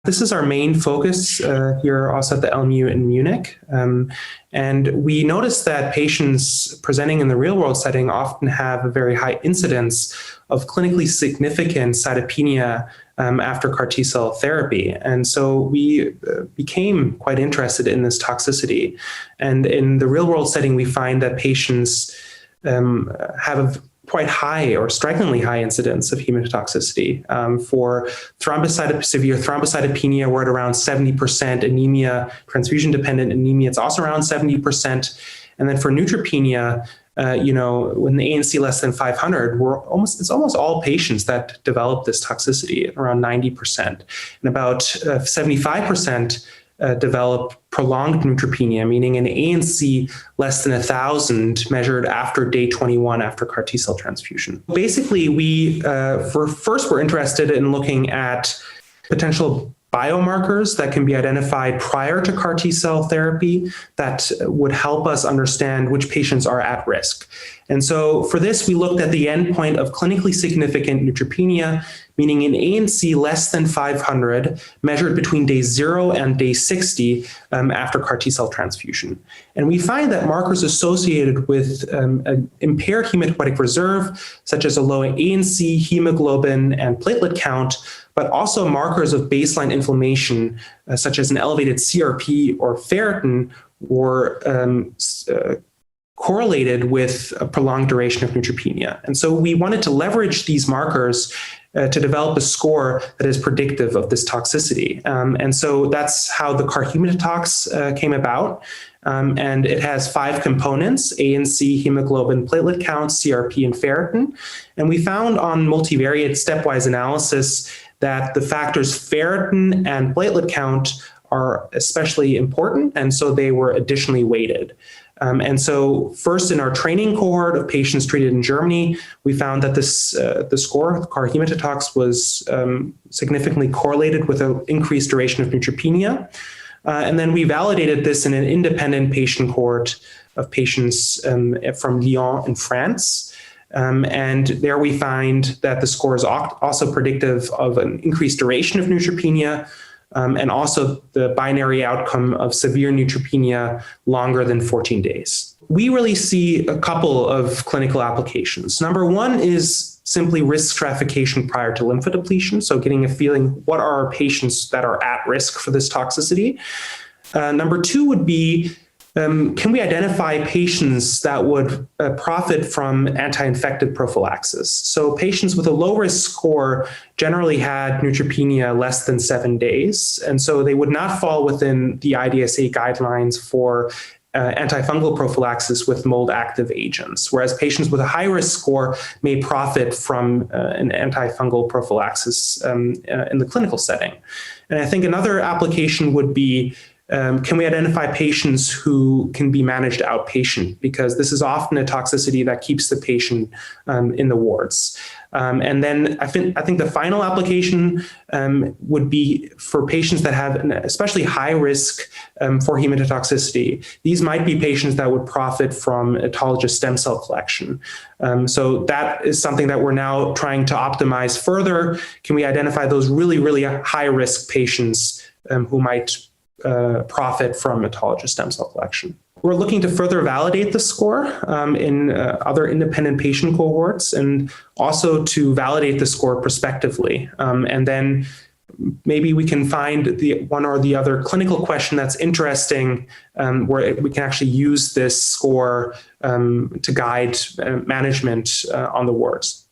This is our main focus here also at the LMU in Munich. And we noticed that patients presenting in the real-world setting often have a very high incidence of clinically significant cytopenia after CAR T-cell therapy. And so we became quite interested in this toxicity. And in the real-world setting, we find that patients have a quite high or strikingly high incidence of hematotoxicity. For severe thrombocytopenia, we're at around 70%, anemia, transfusion-dependent anemia, it's also around 70%. And then for neutropenia, when the ANC less than 500, it's almost all patients that develop this toxicity, around 90%. And about 75% develop prolonged neutropenia, meaning an ANC less than 1,000 measured after day 21 after CAR T-cell transfusion. Basically, we were interested in looking at potential biomarkers that can be identified prior to CAR T-cell therapy that would help us understand which patients are at risk. And so for this, we looked at the endpoint of clinically significant neutropenia, meaning an ANC less than 500 measured between day 0 and day 60 after CAR T-cell transfusion. And we find that markers associated with an impaired hematopoietic reserve, such as a low ANC, hemoglobin, and platelet count, but also markers of baseline inflammation, such as an elevated CRP or ferritin, were correlated with a prolonged duration of neutropenia. And so we wanted to leverage these markers to develop a score that is predictive of this toxicity. And so that's how the CAR-HEMATOTOX came about. And it has 5 components: ANC, hemoglobin, platelet count, CRP, and ferritin. And we found on multivariate stepwise analysis that the factors ferritin and platelet count are especially important, and so they were additionally weighted. And so first, in our training cohort of patients treated in Germany, we found that the score, CAR-HEMATOTOX, was significantly correlated with an increased duration of neutropenia. And then we validated this in an independent patient cohort of patients from Lyon in France. And there we find that the score is also predictive of an increased duration of neutropenia, and also the binary outcome of severe neutropenia longer than 14 days. We really see a couple of clinical applications. Number one is simply risk stratification prior to lymphodepletion, so getting a feeling, what are our patients that are at risk for this toxicity? Number two would be, can we identify patients that would profit from anti-infective prophylaxis? So patients with a low-risk score generally had neutropenia less than 7 days, and so they would not fall within the IDSA guidelines for antifungal prophylaxis with mold-active agents, whereas patients with a high-risk score may profit from an antifungal prophylaxis in the clinical setting. And I think another application would be, can we identify patients who can be managed outpatient? Because this is often a toxicity that keeps the patient in the wards. And then I think the final application would be for patients that have an especially high risk for hematotoxicity. These might be patients that would profit from autologous stem cell collection. So that is something that we're now trying to optimize further. Can we identify those really, really high risk patients who might profit from autologous stem cell collection? We're looking to further validate the score in other independent patient cohorts, and also to validate the score prospectively. And then maybe we can find the one or the other clinical question that's interesting, where we can actually use this score to guide management on the wards.